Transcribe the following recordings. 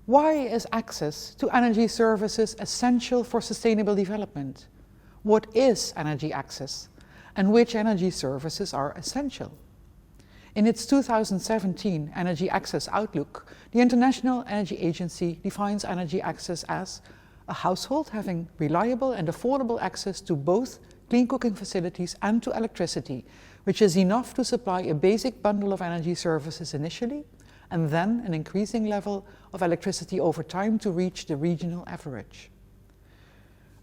Why is access to energy services essential for sustainable development? What is energy access, and which energy services are essential? In its 2017 Energy Access Outlook, the International Energy Agency defines energy access as a household having reliable and affordable access to both clean cooking facilities and to electricity, which is enough to supply a basic bundle of energy services initially, and then an increasing level of electricity over time to reach the regional average.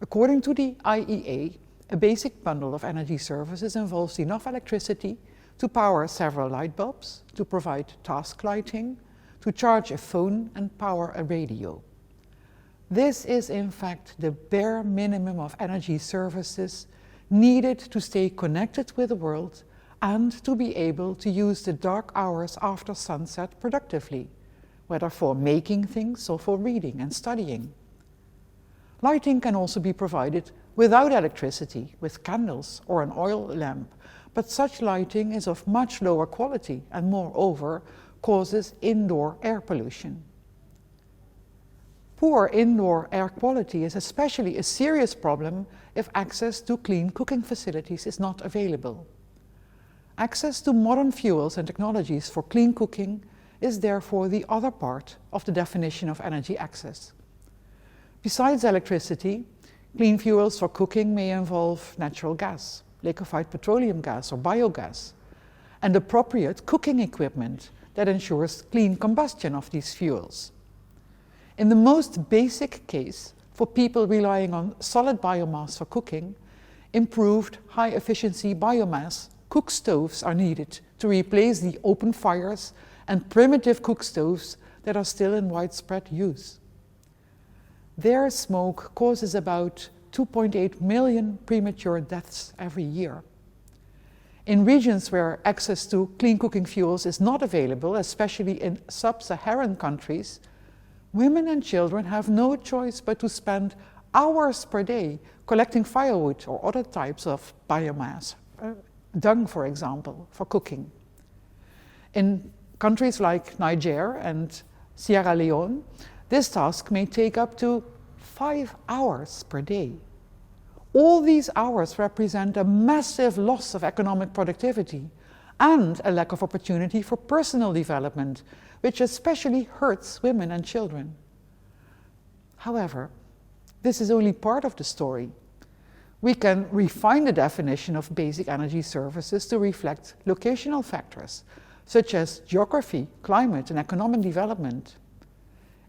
According to the IEA, a basic bundle of energy services involves enough electricity to power several light bulbs, to provide task lighting, to charge a phone and power a radio. This is in fact the bare minimum of energy services needed to stay connected with the world and to be able to use the dark hours after sunset productively, whether for making things or for reading and studying. Lighting can also be provided without electricity, with candles or an oil lamp, but such lighting is of much lower quality and moreover causes indoor air pollution. Poor indoor air quality is especially a serious problem if access to clean cooking facilities is not available. Access to modern fuels and technologies for clean cooking is therefore the other part of the definition of energy access. Besides electricity, clean fuels for cooking may involve natural gas, liquefied petroleum gas or biogas, and appropriate cooking equipment that ensures clean combustion of these fuels. In the most basic case, for people relying on solid biomass for cooking, improved high-efficiency biomass cook stoves are needed to replace the open fires and primitive cook stoves that are still in widespread use. Their smoke causes about 2.8 million premature deaths every year. In regions where access to clean cooking fuels is not available, especially in sub-Saharan countries, women and children have no choice but to spend hours per day collecting firewood or other types of biomass, dung, for example, for cooking. In countries like Niger and Sierra Leone, this task may take up to 5 hours per day. All these hours represent a massive loss of economic productivity and a lack of opportunity for personal development, which especially hurts women and children. However, this is only part of the story. We can refine the definition of basic energy services to reflect locational factors, such as geography, climate, and economic development.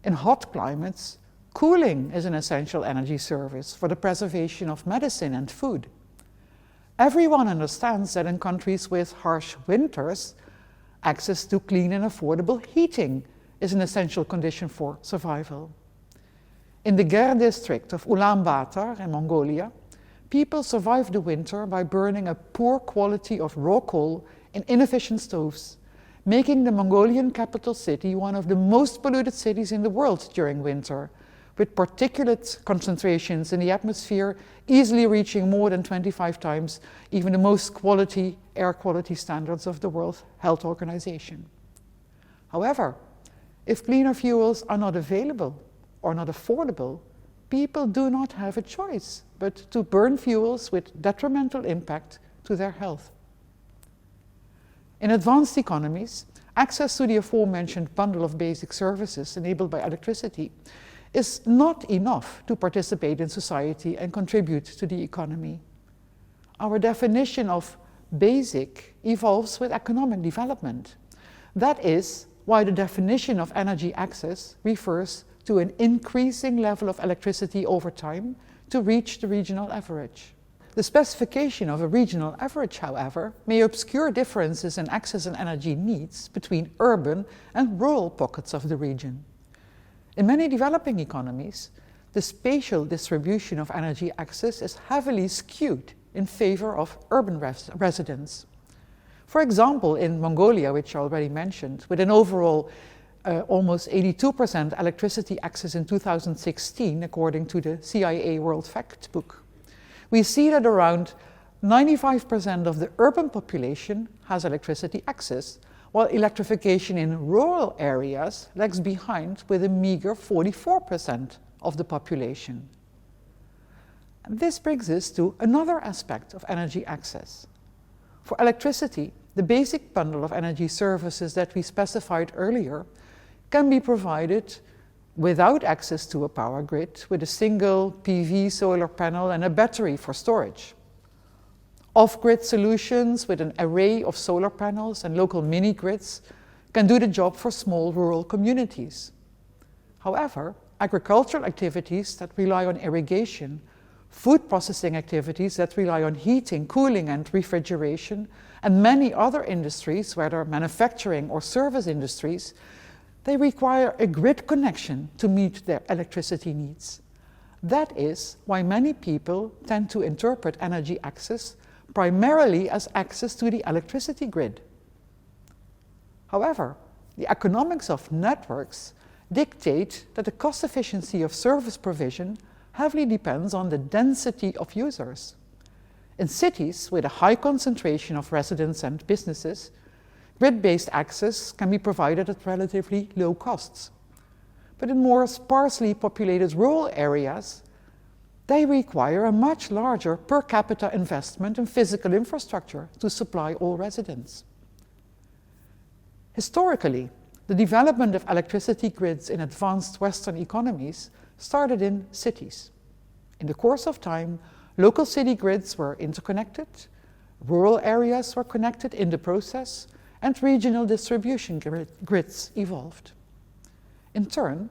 In hot climates, cooling is an essential energy service for the preservation of medicine and food. Everyone understands that in countries with harsh winters, access to clean and affordable heating is an essential condition for survival. In the Ger district of Ulaanbaatar in Mongolia, people survive the winter by burning a poor quality of raw coal in inefficient stoves, making the Mongolian capital city one of the most polluted cities in the world during winter, with particulate concentrations in the atmosphere easily reaching more than 25 times even the most quality air quality standards of the World Health Organization. However, if cleaner fuels are not available or not affordable, people do not have a choice but to burn fuels with detrimental impact to their health. In advanced economies, access to the aforementioned bundle of basic services enabled by electricity is not enough to participate in society and contribute to the economy. Our definition of basic evolves with economic development. That is why the definition of energy access refers to an increasing level of electricity over time to reach the regional average. The specification of a regional average, however, may obscure differences in access and energy needs between urban and rural pockets of the region. In many developing economies, the spatial distribution of energy access is heavily skewed in favor of urban residents. For example, in Mongolia, which I already mentioned, with an overall almost 82% electricity access in 2016, according to the CIA World Factbook, we see that around 95% of the urban population has electricity access, while electrification in rural areas lags behind with a meager 44% of the population. And this brings us to another aspect of energy access. For electricity, the basic bundle of energy services that we specified earlier can be provided without access to a power grid with a single PV solar panel and a battery for storage. Off-grid solutions with an array of solar panels and local mini-grids can do the job for small rural communities. However, agricultural activities that rely on irrigation, food processing activities that rely on heating, cooling and refrigeration, and many other industries, whether manufacturing or service industries, they require a grid connection to meet their electricity needs. That is why many people tend to interpret energy access primarily as access to the electricity grid. However, the economics of networks dictate that the cost efficiency of service provision heavily depends on the density of users. In cities with a high concentration of residents and businesses, grid-based access can be provided at relatively low costs. But in more sparsely populated rural areas, they require a much larger per capita investment in physical infrastructure to supply all residents. Historically, the development of electricity grids in advanced Western economies started in cities. In the course of time, local city grids were interconnected, rural areas were connected in the process, and regional distribution grids evolved. In turn,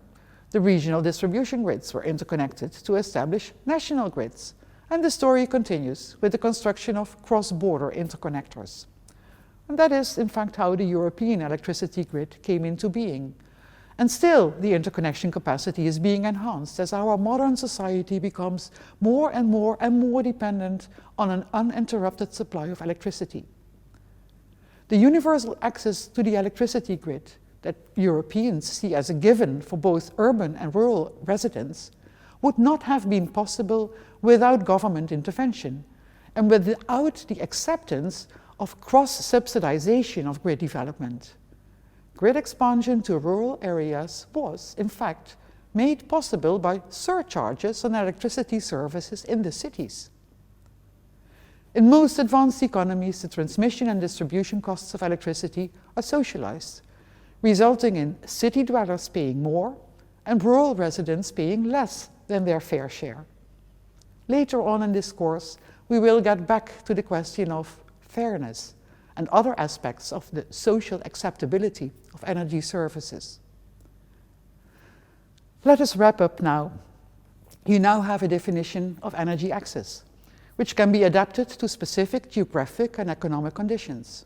the regional distribution grids were interconnected to establish national grids, and the story continues with the construction of cross-border interconnectors. And that is, in fact, how the European electricity grid came into being. And still, the interconnection capacity is being enhanced as our modern society becomes more and more dependent on an uninterrupted supply of electricity. The universal access to the electricity grid that Europeans see as a given for both urban and rural residents would not have been possible without government intervention and without the acceptance of cross-subsidization of grid development. Grid expansion to rural areas was, in fact, made possible by surcharges on electricity services in the cities. In most advanced economies, the transmission and distribution costs of electricity are socialized, resulting in city dwellers paying more and rural residents paying less than their fair share. Later on in this course, we will get back to the question of fairness and other aspects of the social acceptability of energy services. Let us wrap up now. You now have a definition of energy access, which can be adapted to specific geographic and economic conditions.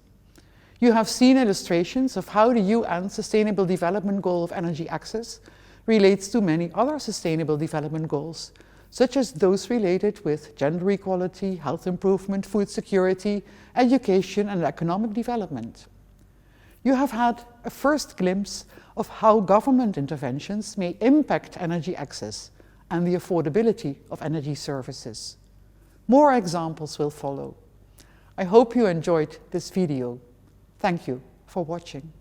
You have seen illustrations of how the UN Sustainable Development Goal of energy access relates to many other sustainable development goals, such as those related with gender equality, health improvement, food security, education, and economic development. You have had a first glimpse of how government interventions may impact energy access and the affordability of energy services. More examples will follow. I hope you enjoyed this video. Thank you for watching.